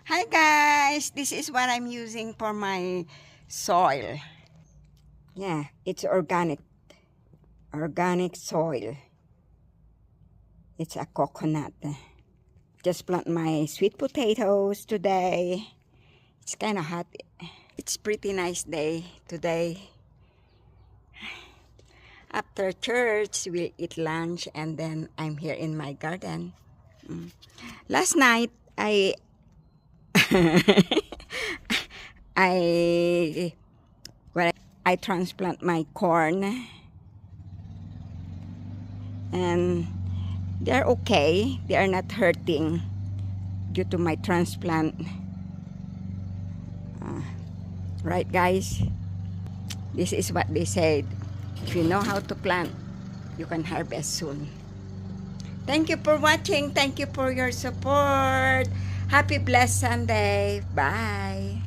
Hi guys, this is what I'm using for my soil. Yeah, it's organic soil. It's a coconut. Just plant my sweet potatoes today. It's kind of hot. It's pretty nice day today. After church, we'll eat lunch and then I'm here in my garden. Last night, I I transplant my corn and they're okay. They are not hurting due to my transplant. Right guys? This is what they said. If you know how to plant, you can harvest soon. Thank you for watching. Thank you for your support. Happy blessed Sunday. Bye.